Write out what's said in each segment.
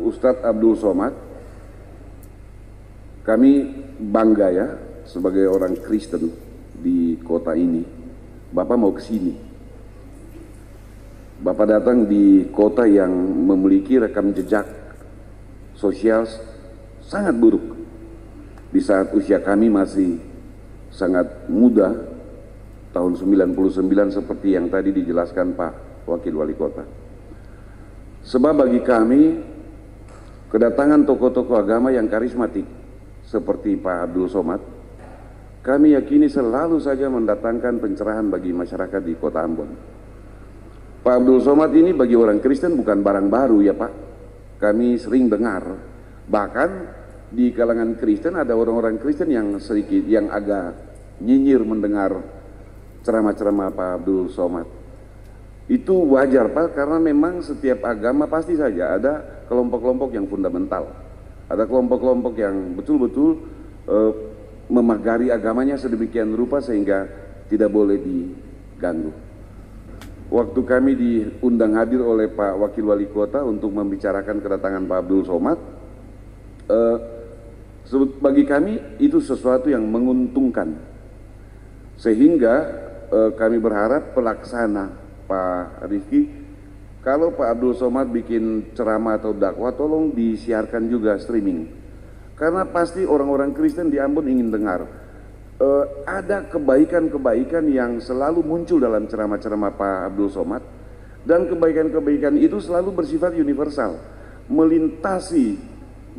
Ustadz Abdul Somad, kami bangga ya sebagai orang Kristen di kota ini. Bapak mau ke sini. Bapak datang di kota yang memiliki rekam jejak sosial sangat buruk. Di saat usia kami masih sangat muda, tahun 99 seperti yang tadi dijelaskan Pak Wakil Wali Kota. Sebab bagi kami, kedatangan tokoh-tokoh agama yang karismatik seperti Pak Abdul Somad, kami yakini selalu saja mendatangkan pencerahan bagi masyarakat di Kota Ambon. Pak Abdul Somad ini bagi orang Kristen bukan barang baru ya Pak. Kami sering dengar, bahkan di kalangan Kristen ada orang-orang Kristen yang sedikit, yang agak nyinyir mendengar ceramah-ceramah Pak Abdul Somad. Itu wajar Pak, karena memang setiap agama pasti saja ada kelompok-kelompok yang fundamental. Ada kelompok-kelompok yang betul-betul memagari agamanya sedemikian rupa sehingga tidak boleh diganggu. Waktu kami diundang hadir oleh Pak Wakil Wali Kota untuk membicarakan kedatangan Pak Abdul Somad, bagi kami itu sesuatu yang menguntungkan. Sehingga kami berharap pelaksana Pak Rifki, kalau Pak Abdul Somad bikin ceramah atau dakwah, tolong disiarkan juga streaming. Karena pasti orang-orang Kristen di Ambon ingin dengar. Ada kebaikan-kebaikan yang selalu muncul dalam ceramah-ceramah Pak Abdul Somad. Dan kebaikan-kebaikan itu selalu bersifat universal, melintasi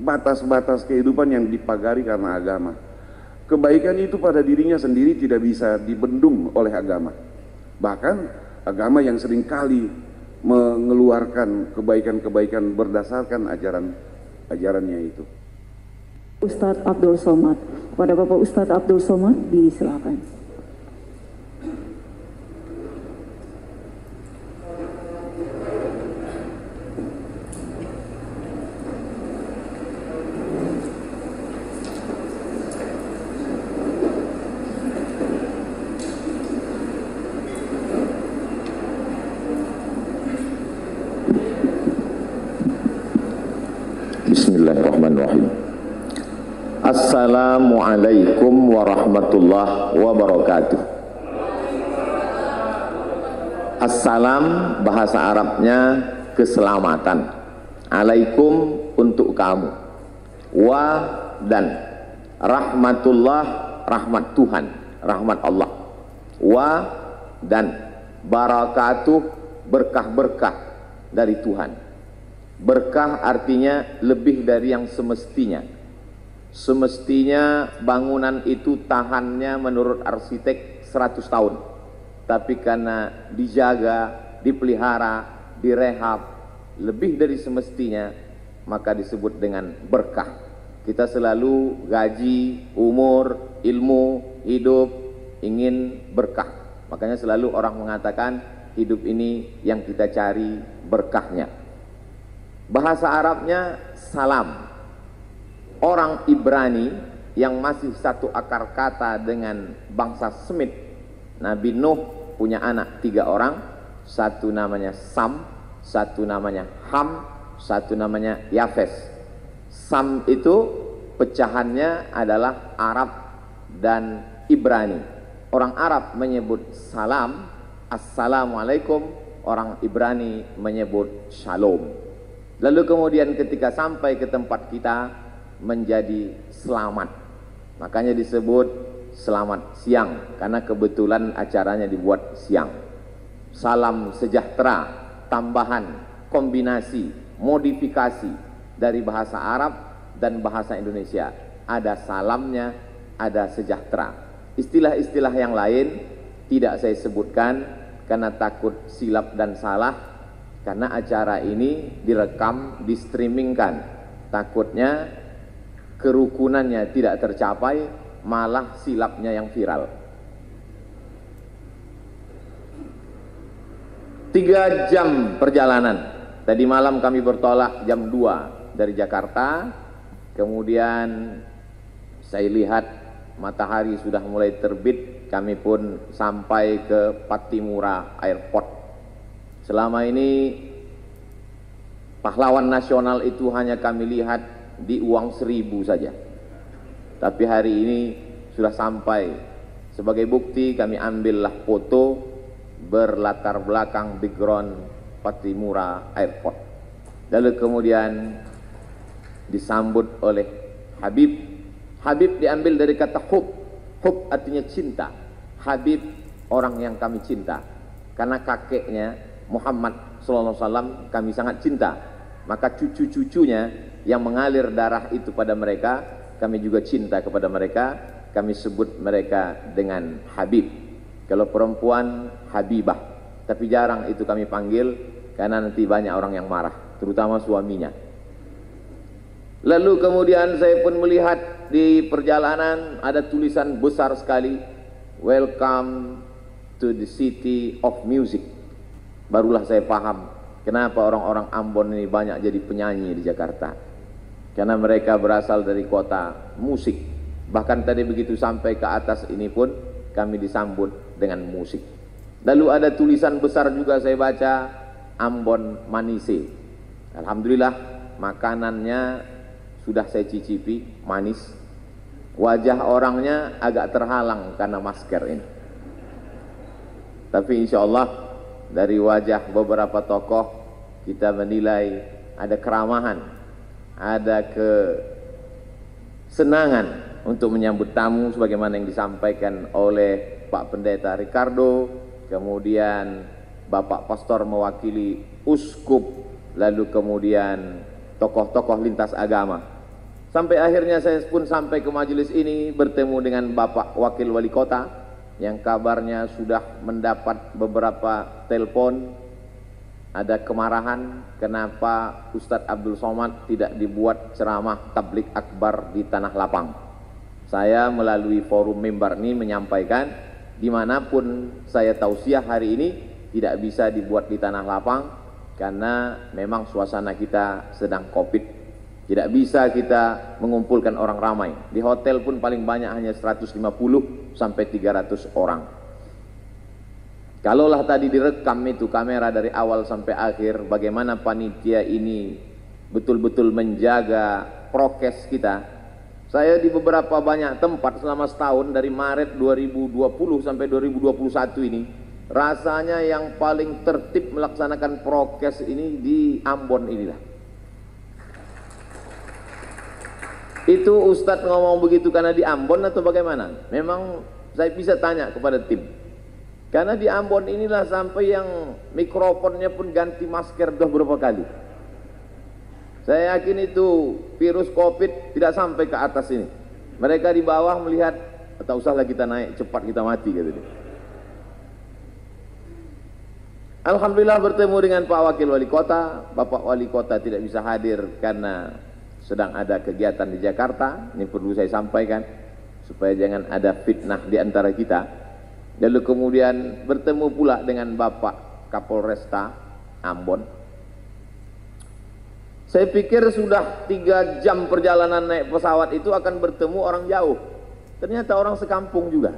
batas-batas kehidupan yang dipagari karena agama. Kebaikan itu pada dirinya sendiri tidak bisa dibendung oleh agama. Bahkan agama yang seringkali mengeluarkan kebaikan-kebaikan berdasarkan ajarannya itu. Ustadz Abdul Somad. Kepada Bapak Ustadz Abdul Somad, disilakan. Bismillahirrahmanirrahim. Assalamualaikum warahmatullahi wabarakatuh. Assalam bahasa Arabnya keselamatan. Alaikum untuk kamu. Wa dan rahmatullah, rahmat Tuhan, rahmat Allah. Wa dan barakatuh, berkah-berkah dari Tuhan. Berkah artinya lebih dari yang semestinya. Semestinya bangunan itu tahannya menurut arsitek 100 tahun. Tapi karena dijaga, dipelihara, direhab lebih dari semestinya, maka disebut dengan berkah. Kita selalu gaji, umur, ilmu, hidup ingin berkah. Makanya selalu orang mengatakan hidup ini yang kita cari berkahnya. Bahasa Arabnya salam. Orang Ibrani yang masih satu akar kata dengan bangsa Semit. Nabi Nuh punya anak 3 orang. Satu namanya Sam, satu namanya Ham, satu namanya Yafes. Sam itu pecahannya adalah Arab dan Ibrani. Orang Arab menyebut salam, assalamualaikum. Orang Ibrani menyebut shalom. Lalu kemudian ketika sampai ke tempat kita menjadi selamat. Makanya disebut selamat siang, karena kebetulan acaranya dibuat siang. Salam sejahtera, tambahan, kombinasi, modifikasi dari bahasa Arab dan bahasa Indonesia. Ada salamnya, ada sejahtera. Istilah-istilah yang lain tidak saya sebutkan karena takut silap dan salah. Karena acara ini direkam, di-streamingkan. Takutnya kerukunannya tidak tercapai, malah silapnya yang viral. 3 jam perjalanan. Tadi malam kami bertolak jam 2 dari Jakarta. Kemudian saya lihat matahari sudah mulai terbit. Kami pun sampai ke Pattimura Airport. Selama ini Pahlawan nasional itu hanya kami lihat di uang 1.000 saja. Tapi hari ini sudah sampai. Sebagai bukti kami ambillah foto berlatar belakang background Pattimura Airport. Lalu kemudian disambut oleh Habib. Habib diambil dari kata hub. Hub artinya cinta. Habib orang yang kami cinta. Karena kakeknya Muhammad SAW kami sangat cinta. Maka cucu-cucunya yang mengalir darah itu pada mereka, kami juga cinta kepada mereka. Kami sebut mereka dengan Habib. Kalau perempuan Habibah. Tapi jarang itu kami panggil karena nanti banyak orang yang marah, terutama suaminya. Lalu kemudian saya pun melihat di perjalanan ada tulisan besar sekali, "Welcome to the City of Music." Barulah saya paham kenapa orang-orang Ambon ini banyak jadi penyanyi di Jakarta. Karena mereka berasal dari kota musik. Bahkan tadi begitu sampai ke atas ini pun kami disambut dengan musik. Lalu ada tulisan besar juga saya baca, Ambon Manise. Alhamdulillah makanannya sudah saya cicipi, manis. Wajah orangnya agak terhalang karena masker ini. Tapi insya Allah dari wajah beberapa tokoh kita menilai ada keramahan, ada kesenangan untuk menyambut tamu sebagaimana yang disampaikan oleh Pak Pendeta Ricardo, kemudian Bapak Pastor mewakili uskup, lalu kemudian tokoh-tokoh lintas agama. Sampai akhirnya saya pun sampai ke majelis ini bertemu dengan Bapak Wakil Wali Kota yang kabarnya sudah mendapat beberapa telepon. Ada kemarahan kenapa Ustadz Abdul Somad tidak dibuat ceramah tablik akbar di Tanah Lapang. Saya melalui forum mimbar ini menyampaikan dimanapun saya tausiah hari ini tidak bisa dibuat di Tanah Lapang karena memang suasana kita sedang COVID. Tidak bisa kita mengumpulkan orang ramai. Di hotel pun paling banyak hanya 150 sampai 300 orang. Kalaulah tadi direkam itu kamera dari awal sampai akhir, bagaimana panitia ini betul-betul menjaga prokes kita. Saya di beberapa banyak tempat selama setahun dari Maret 2020 sampai 2021 ini, rasanya yang paling tertib melaksanakan prokes ini di Ambon inilah. Itu Ustadz ngomong begitu karena di Ambon atau bagaimana? Memang saya bisa tanya kepada tim. Karena di Ambon inilah sampai yang mikrofonnya pun ganti masker udah berapa kali. Saya yakin itu virus COVID tidak sampai ke atas ini. Mereka di bawah melihat, tak usahlah kita naik, cepat kita mati gitu. Alhamdulillah bertemu dengan Pak Wakil Wali Kota. Bapak Wali Kota tidak bisa hadir karena sedang ada kegiatan di Jakarta. Ini perlu saya sampaikan supaya jangan ada fitnah di antara kita. Lalu kemudian bertemu pula dengan Bapak Kapolresta Ambon. Saya pikir sudah 3 jam perjalanan naik pesawat itu akan bertemu orang jauh. Ternyata orang sekampung juga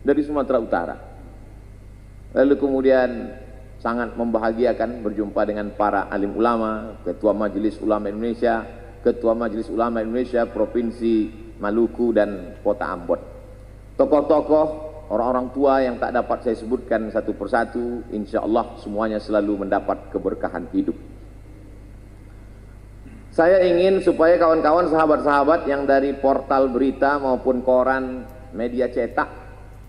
dari Sumatera Utara. Lalu kemudian sangat membahagiakan berjumpa dengan para alim ulama, Ketua Majelis Ulama Indonesia, Ketua Majelis Ulama Indonesia Provinsi Maluku dan Kota Ambon. Tokoh-tokoh, orang-orang tua yang tak dapat saya sebutkan satu persatu, insya Allah semuanya selalu mendapat keberkahan hidup. Saya ingin supaya kawan-kawan sahabat-sahabat yang dari portal berita maupun koran media cetak,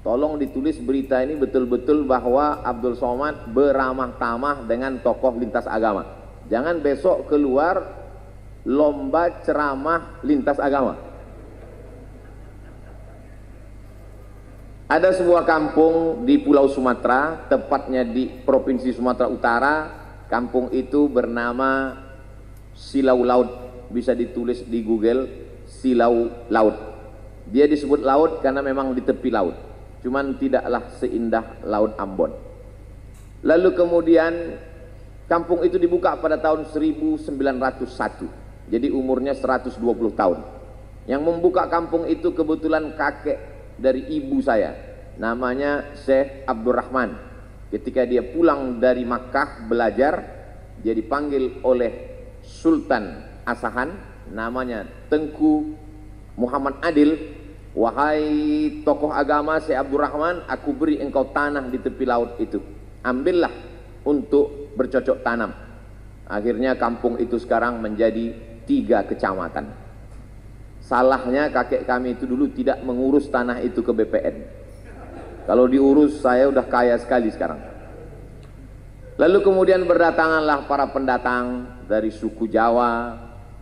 tolong ditulis berita ini betul-betul bahwa Abdul Somad beramah tamah dengan tokoh lintas agama. Jangan besok keluar lomba ceramah lintas agama. Ada sebuah kampung di Pulau Sumatera, tepatnya di Provinsi Sumatera Utara. Kampung itu bernama Silau Laut, bisa ditulis di Google, Silau Laut. Dia disebut laut karena memang di tepi laut, cuman tidaklah seindah Laut Ambon. Lalu kemudian kampung itu dibuka pada tahun 1901, jadi umurnya 120 tahun. Yang membuka kampung itu kebetulan kakek dari ibu saya, namanya Syekh Abdurrahman. Ketika dia pulang dari Makkah belajar, dia dipanggil oleh Sultan Asahan, namanya Tengku Muhammad Adil, wahai tokoh agama Syekh Abdurrahman, aku beri engkau tanah di tepi laut itu, ambillah untuk bercocok tanam. Akhirnya kampung itu sekarang menjadi 3 kecamatan. Salahnya kakek kami itu dulu tidak mengurus tanah itu ke BPN. Kalau diurus saya udah kaya sekali sekarang. Lalu kemudian berdatanganlah para pendatang dari suku Jawa,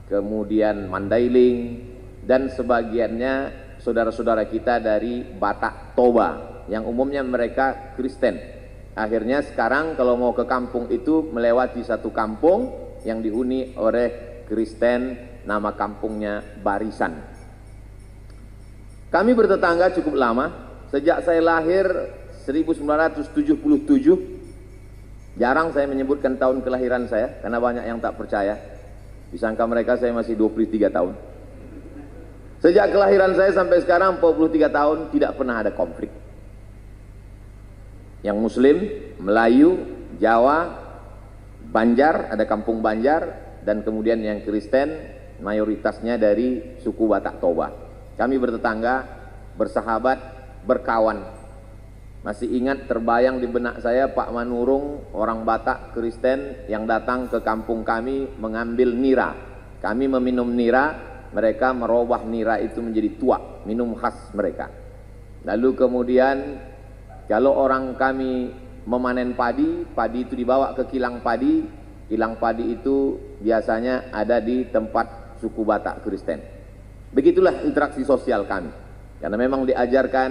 kemudian Mandailing, dan sebagiannya saudara-saudara kita dari Batak Toba, yang umumnya mereka Kristen. Akhirnya sekarang kalau mau ke kampung itu melewati satu kampung yang dihuni oleh Kristen, nama kampungnya Barisan. Kami bertetangga cukup lama, sejak saya lahir 1977. Jarang saya menyebutkan tahun kelahiran saya, karena banyak yang tak percaya. Disangka mereka saya masih 23 tahun. Sejak kelahiran saya sampai sekarang 43 tahun tidak pernah ada konflik. Yang Muslim, Melayu, Jawa, Banjar, ada kampung Banjar, dan kemudian yang Kristen mayoritasnya dari suku Batak Toba. Kami bertetangga, bersahabat, berkawan. Masih ingat terbayang di benak saya Pak Manurung, orang Batak Kristen yang datang ke kampung kami mengambil nira. Kami meminum nira, mereka merubah nira itu menjadi tuak, minum khas mereka. Lalu kemudian kalau orang kami memanen padi, padi itu dibawa ke kilang padi. Kilang padi itu biasanya ada di tempat suku Batak Kristen. Begitulah interaksi sosial kami. Karena memang diajarkan,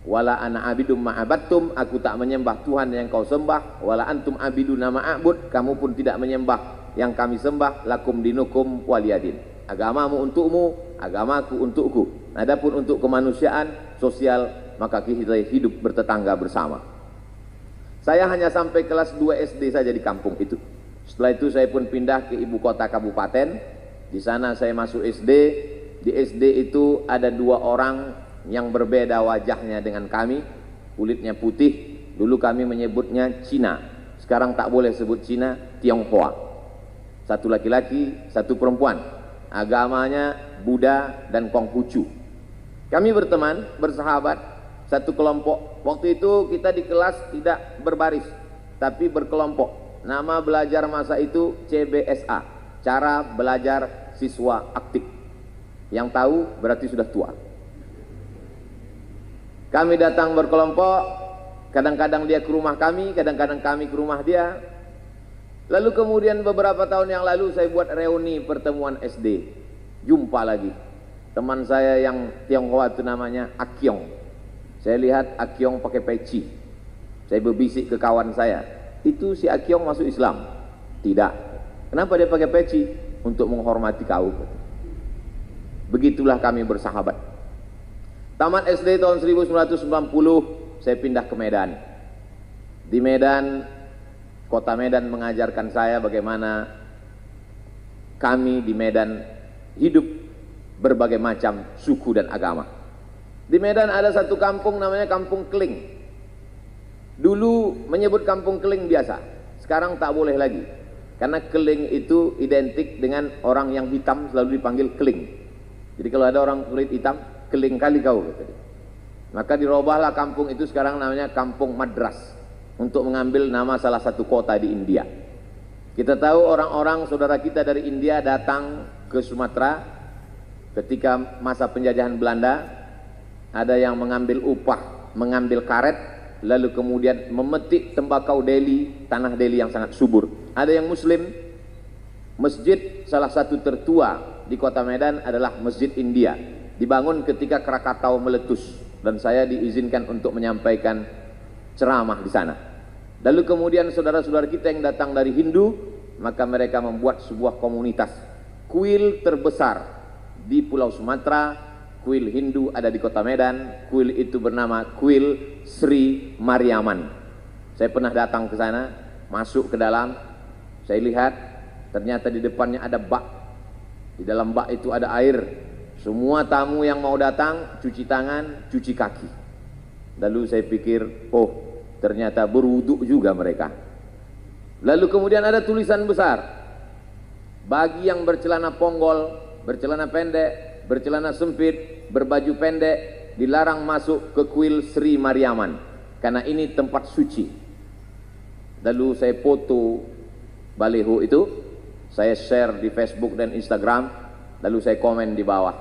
wala ana abidum ma'abattum, aku tak menyembah Tuhan yang kau sembah, wala antum abiduna ma'abud, kamu pun tidak menyembah yang kami sembah, lakum dinukum waliyadin. Agamamu untukmu, agamaku untukku. Adapun untuk kemanusiaan, sosial, maka kita hidup bertetangga bersama. Saya hanya sampai kelas 2 SD saja di kampung itu. Setelah itu saya pun pindah ke ibu kota kabupaten. Di sana saya masuk SD. Di SD itu ada 2 orang yang berbeda wajahnya dengan kami, kulitnya putih. Dulu kami menyebutnya Cina, sekarang tak boleh sebut Cina, Tionghoa. Satu laki-laki, satu perempuan. Agamanya Buddha dan Konghucu. Kami berteman, bersahabat, satu kelompok. Waktu itu kita di kelas tidak berbaris, tapi berkelompok. Nama belajar masa itu CBSA, cara belajar siswa aktif. Yang tahu berarti sudah tua. Kami datang berkelompok, kadang-kadang dia ke rumah kami, kadang-kadang kami ke rumah dia. Lalu kemudian beberapa tahun yang lalu saya buat reuni pertemuan SD. Jumpa lagi. Teman saya yang Tionghoa itu namanya Akyong. Saya lihat Akyong pakai peci. Saya berbisik ke kawan saya, itu si Akyong masuk Islam? Tidak. Kenapa dia pakai peci? Untuk menghormati kau. Begitulah kami bersahabat. Tamat SD tahun 1990, saya pindah ke Medan. Di Medan, kota Medan mengajarkan saya bagaimana kami di Medan hidup berbagai macam suku dan agama. Di Medan ada satu kampung namanya Kampung Keling. Dulu menyebut Kampung Keling biasa, sekarang tak boleh lagi. Karena Keling itu identik dengan orang yang hitam selalu dipanggil Keling. Jadi kalau ada orang kulit hitam, keling kali kau. Maka dirubahlah kampung itu sekarang namanya Kampung Madras, untuk mengambil nama salah satu kota di India. Kita tahu orang-orang saudara kita dari India datang ke Sumatera ketika masa penjajahan Belanda. Ada yang mengambil upah, mengambil karet, lalu kemudian memetik tembakau Delhi, tanah Delhi yang sangat subur. Ada yang Muslim. Masjid salah satu tertua di kota Medan adalah Masjid India, dibangun ketika Krakatau meletus, dan saya diizinkan untuk menyampaikan ceramah di sana. Lalu kemudian saudara-saudara kita yang datang dari Hindu, maka mereka membuat sebuah komunitas. Kuil terbesar di Pulau Sumatera, kuil Hindu ada di kota Medan. Kuil itu bernama Kuil Sri Mariaman. Saya pernah datang ke sana, masuk ke dalam, saya lihat ternyata di depannya ada bak. Di dalam bak itu ada air. Semua tamu yang mau datang cuci tangan, cuci kaki. Lalu saya pikir, oh ternyata berwuduk juga mereka. Lalu kemudian ada tulisan besar, Bagi yang bercelana ponggol, bercelana pendek, bercelana sempit, berbaju pendek, dilarang masuk ke kuil Sri Mariaman, karena ini tempat suci. Lalu saya foto baliho itu, saya share di Facebook dan Instagram, lalu saya komen di bawah,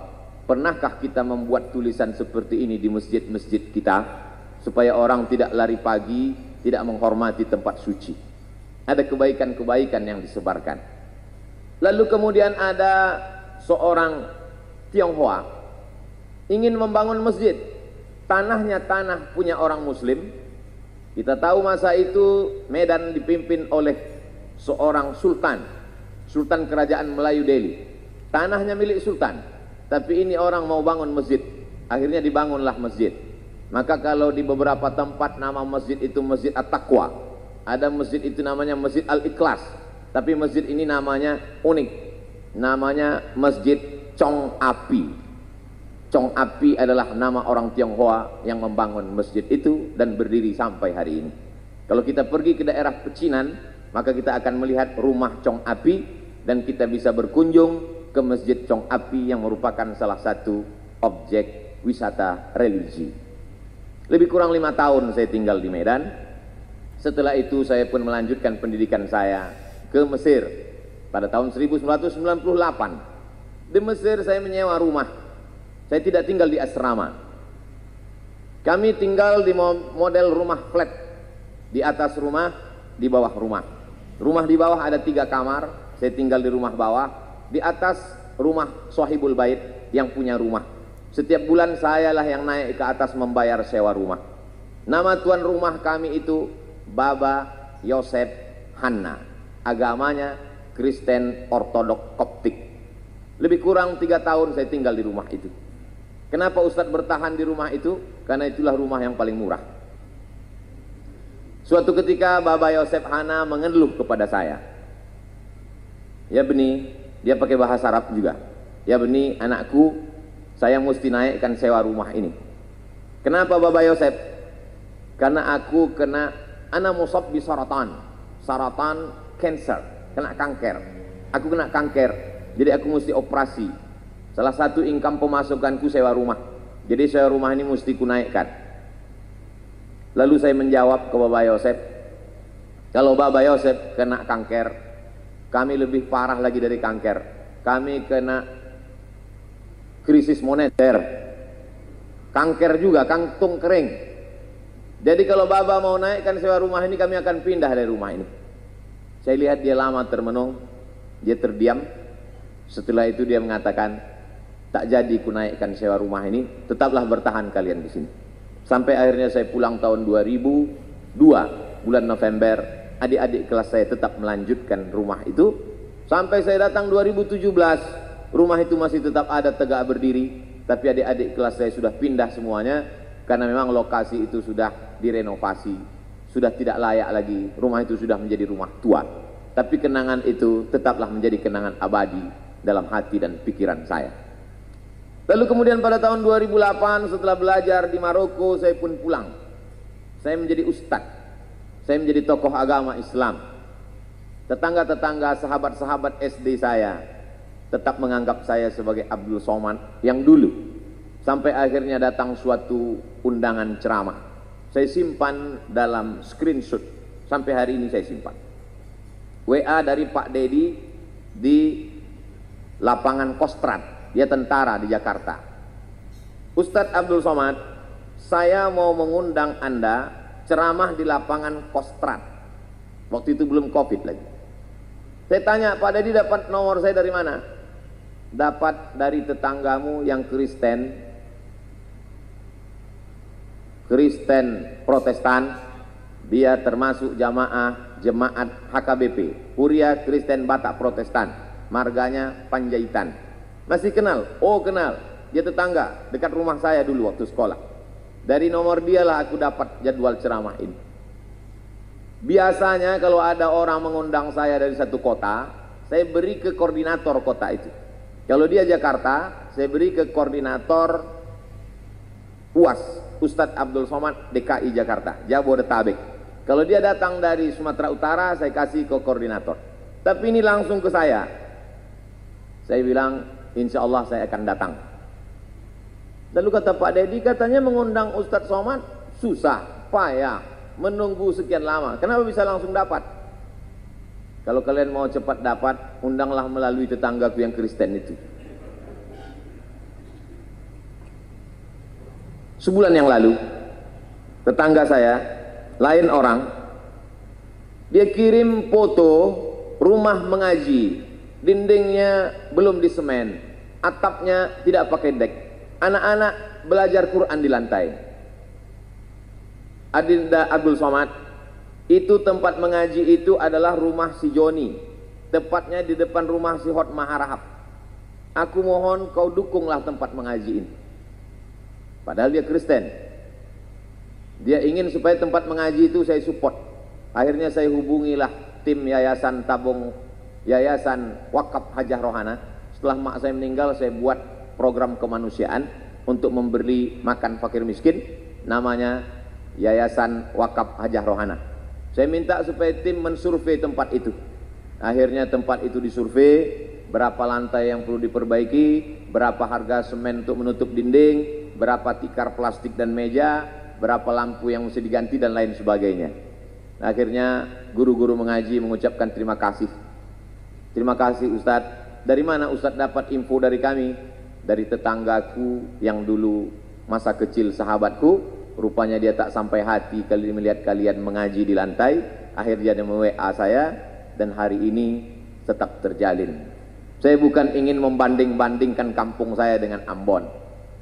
pernahkah kita membuat tulisan seperti ini di masjid-masjid kita, supaya orang tidak lari pagi, tidak menghormati tempat suci. Ada kebaikan-kebaikan yang disebarkan. Lalu kemudian ada seorang Tionghoa ingin membangun masjid, tanahnya tanah punya orang muslim. Kita tahu masa itu Medan dipimpin oleh seorang sultan, sultan kerajaan Melayu Delhi. Tanahnya milik sultan, tapi ini orang mau bangun masjid, akhirnya dibangunlah masjid. Maka kalau di beberapa tempat nama masjid itu Masjid At-Taqwa, ada masjid itu namanya Masjid Al-Ikhlas, tapi masjid ini namanya unik, namanya Masjid Chong Api. Chong Api adalah nama orang Tionghoa yang membangun masjid itu dan berdiri sampai hari ini. Kalau kita pergi ke daerah Pecinan, maka kita akan melihat rumah Chong Api dan kita bisa berkunjung ke Masjid Chong Api yang merupakan salah satu objek wisata religi. Lebih kurang 5 tahun saya tinggal di Medan. Setelah itu saya pun melanjutkan pendidikan saya ke Mesir pada tahun 1998. Di Mesir saya menyewa rumah. Saya tidak tinggal di asrama. Kami tinggal di model rumah flat. Di atas rumah, di bawah rumah. Rumah di bawah ada 3 kamar. Saya tinggal di rumah bawah. Di atas rumah Sohibul Bait yang punya rumah. Setiap bulan sayalah yang naik ke atas membayar sewa rumah. Nama tuan rumah kami itu Baba Yosef Hanna. Agamanya Kristen Ortodok Koptik. Lebih kurang 3 tahun saya tinggal di rumah itu. Kenapa Ustadz bertahan di rumah itu? Karena itulah rumah yang paling murah. Suatu ketika Baba Yosef Hanna mengeluh kepada saya. Ya Beni, dia pakai bahasa Arab juga. Ya Beni, anakku, saya mesti naikkan sewa rumah ini. Kenapa Baba Yosef? Karena aku kena musab bi saratan. Saratan cancer, kena kanker. Aku kena kanker, jadi aku mesti operasi. Salah satu income pemasukanku sewa rumah. Jadi sewa rumah ini mesti kunaikkan. Lalu saya menjawab ke Baba Yosef, kalau Baba Yosef kena kanker, kami lebih parah lagi dari kanker. Kami kena krisis moneter, kanker juga, kantung kering. Jadi kalau Baba mau naikkan sewa rumah ini, kami akan pindah dari rumah ini. Saya lihat dia lama termenung, dia terdiam. Setelah itu dia mengatakan, tak jadi ku naikkan sewa rumah ini, tetaplah bertahan kalian di sini. Sampai akhirnya saya pulang tahun 2002, bulan November, adik-adik kelas saya tetap melanjutkan rumah itu. Sampai saya datang 2017, rumah itu masih tetap ada tegak berdiri, tapi adik-adik kelas saya sudah pindah semuanya, karena memang lokasi itu sudah direnovasi. Sudah tidak layak lagi, rumah itu sudah menjadi rumah tua. Tapi kenangan itu tetaplah menjadi kenangan abadi dalam hati dan pikiran saya. Lalu kemudian pada tahun 2008 setelah belajar di Maroko, saya pun pulang. Saya menjadi ustadz, saya menjadi tokoh agama Islam. Tetangga-tetangga, sahabat-sahabat SD saya tetap menganggap saya sebagai Abdul Somad yang dulu. Sampai akhirnya datang suatu undangan ceramah. Saya simpan dalam screenshot, sampai hari ini saya simpan. WA dari Pak Dedi di lapangan Kostrad, dia tentara di Jakarta. Ustadz Abdul Somad, saya mau mengundang Anda ceramah di lapangan Kostrad. Waktu itu belum COVID lagi. Saya tanya, Pak Dedi dapat nomor saya dari mana? Dapat dari tetanggamu yang Kristen Protestan, dia termasuk jemaat HKBP, Huria Kristen Batak Protestan, marganya Panjaitan. Masih kenal? Oh kenal, dia tetangga, dekat rumah saya dulu waktu sekolah. Dari nomor dialah aku dapat jadwal ceramah ini. Biasanya kalau ada orang mengundang saya dari satu kota, saya beri ke koordinator kota itu. Kalau dia Jakarta, saya beri ke koordinator UAS, Ustadz Abdul Somad DKI Jakarta, Jabodetabek. Kalau dia datang dari Sumatera Utara, saya kasih ke koordinator. Tapi ini langsung ke saya. Saya bilang, insya Allah saya akan datang. Lalu kata Pak Dedi, katanya mengundang Ustadz Somad susah, payah, menunggu sekian lama. Kenapa bisa langsung dapat? Kalau kalian mau cepat dapat, undanglah melalui tetanggaku yang Kristen itu. Sebulan yang lalu, tetangga saya, lain orang, dia kirim foto rumah mengaji, dindingnya belum disemen, atapnya tidak pakai dek, anak-anak belajar Quran di lantai. Adinda Abdul Somad, itu tempat mengaji itu adalah rumah si Joni, tepatnya di depan rumah si Hot Maharahap. Aku mohon kau dukunglah tempat mengaji ini. Padahal dia Kristen. Dia ingin supaya tempat mengaji itu saya support. Akhirnya saya hubungilah tim Yayasan Tabung, Yayasan Wakaf Hajah Rohana. Setelah mak saya meninggal, saya buat program kemanusiaan untuk memberi makan fakir miskin. Namanya Yayasan Wakaf Hajah Rohana. Saya minta supaya tim mensurvei tempat itu. Akhirnya tempat itu disurvei, berapa lantai yang perlu diperbaiki, berapa harga semen untuk menutup dinding, berapa tikar plastik dan meja, berapa lampu yang mesti diganti dan lain sebagainya. Akhirnya guru-guru mengaji mengucapkan terima kasih. Terima kasih Ustadz. Dari mana Ustadz dapat info dari kami? Dari tetanggaku yang dulu masa kecil sahabatku. Rupanya dia tak sampai hati kali melihat kalian mengaji di lantai. Akhirnya dia WA saya dan hari ini tetap terjalin. Saya bukan ingin membanding-bandingkan kampung saya dengan Ambon.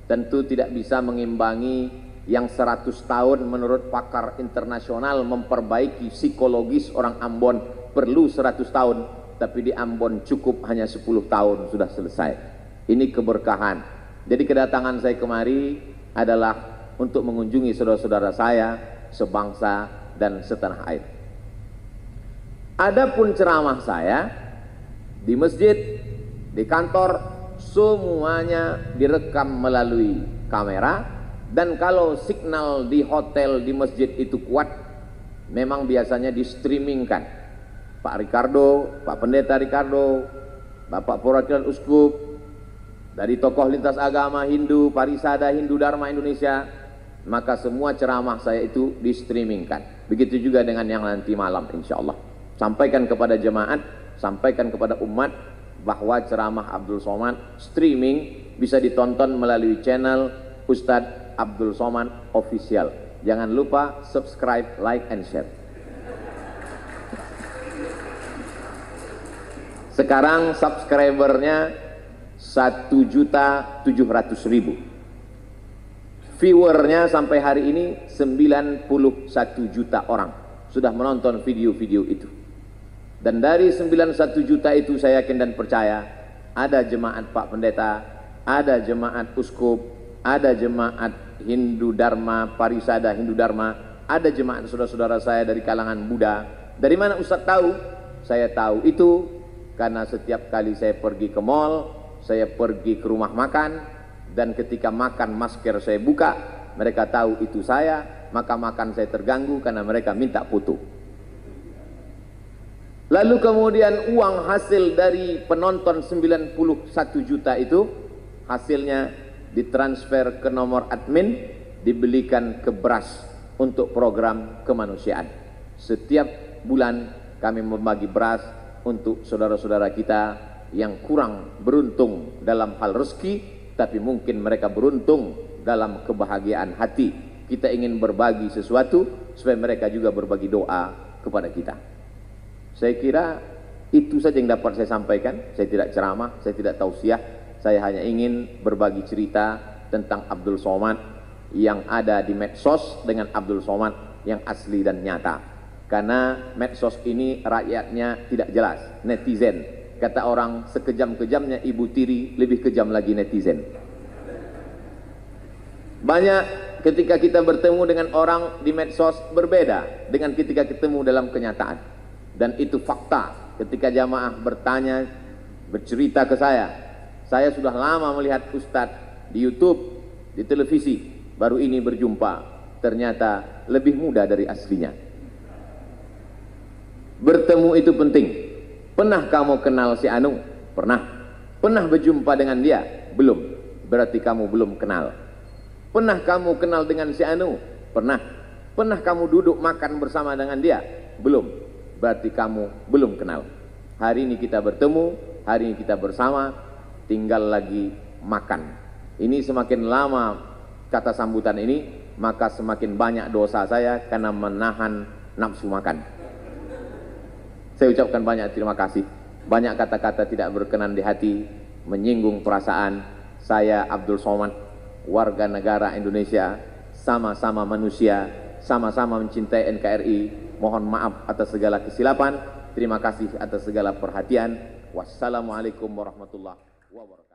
Tentu tidak bisa mengimbangi yang 100 tahun menurut pakar internasional memperbaiki psikologis orang Ambon perlu 100 tahun, tapi di Ambon cukup hanya 10 tahun sudah selesai. Ini keberkahan. Jadi kedatangan saya kemari adalah untuk mengunjungi saudara-saudara saya sebangsa dan setanah air. Adapun ceramah saya di masjid, di kantor, semuanya direkam melalui kamera, dan kalau signal di hotel, di masjid itu kuat, memang biasanya di streamingkan. Pak Ricardo, Pak Pendeta Ricardo, Bapak Perwakilan Uskup, dari tokoh lintas agama Hindu, Parisada Hindu Dharma Indonesia, maka semua ceramah saya itu di streamingkan. Begitu juga dengan yang nanti malam insya Allah. Sampaikan kepada jemaat, sampaikan kepada umat, bahwa ceramah Abdul Somad streaming bisa ditonton melalui channel Ustadz Abdul Somad Official. Jangan lupa subscribe, like, and share. Sekarang subscribernya 1.700.000. Viewernya sampai hari ini 91 juta orang sudah menonton video-video itu. Dan dari 91 juta itu saya yakin dan percaya ada jemaat Pak Pendeta, ada jemaat Uskup, ada jemaat Hindu Dharma, Parisada Hindu Dharma, ada jemaat saudara-saudara saya dari kalangan Buddha. Dari mana Ustadz tahu? Saya tahu itu karena setiap kali saya pergi ke mall, saya pergi ke rumah makan, dan ketika makan masker saya buka, mereka tahu itu saya, maka makan saya terganggu karena mereka minta foto. Lalu kemudian uang hasil dari penonton 91 juta itu, hasilnya ditransfer ke nomor admin, dibelikan ke beras untuk program kemanusiaan. Setiap bulan kami membagi beras untuk saudara-saudara kita yang kurang beruntung dalam hal rezeki, tapi mungkin mereka beruntung dalam kebahagiaan hati. Kita ingin berbagi sesuatu supaya mereka juga berbagi doa kepada kita. Saya kira itu saja yang dapat saya sampaikan. Saya tidak ceramah, saya tidak tausiah. Saya hanya ingin berbagi cerita tentang Abdul Somad yang ada di medsos dengan Abdul Somad yang asli dan nyata. Karena medsos ini rakyatnya tidak jelas, netizen. Kata orang, sekejam-kejamnya ibu tiri, lebih kejam lagi netizen. Banyak ketika kita bertemu dengan orang di medsos berbeda dengan ketika ketemu dalam kenyataan. Dan itu fakta. Ketika jamaah bertanya, bercerita ke saya sudah lama melihat Ustadz di YouTube, di televisi, baru ini berjumpa, ternyata lebih muda dari aslinya. Bertemu itu penting. Pernah kamu kenal si Anu? Pernah. Pernah berjumpa dengan dia? Belum. Berarti kamu belum kenal. Pernah kamu kenal dengan si Anu? Pernah. Pernah kamu duduk makan bersama dengan dia? Belum. Berarti kamu belum kenal. Hari ini kita bertemu, hari ini kita bersama, tinggal lagi makan. Ini semakin lama kata sambutan ini, maka semakin banyak dosa saya karena menahan nafsu makan. Saya ucapkan banyak terima kasih. Banyak kata-kata tidak berkenan di hati, menyinggung perasaan. Saya Abdul Somad, warga negara Indonesia, sama-sama manusia, sama-sama mencintai NKRI. Mohon maaf atas segala kesilapan. Terima kasih atas segala perhatian. Wassalamualaikum warahmatullahi wabarakatuh.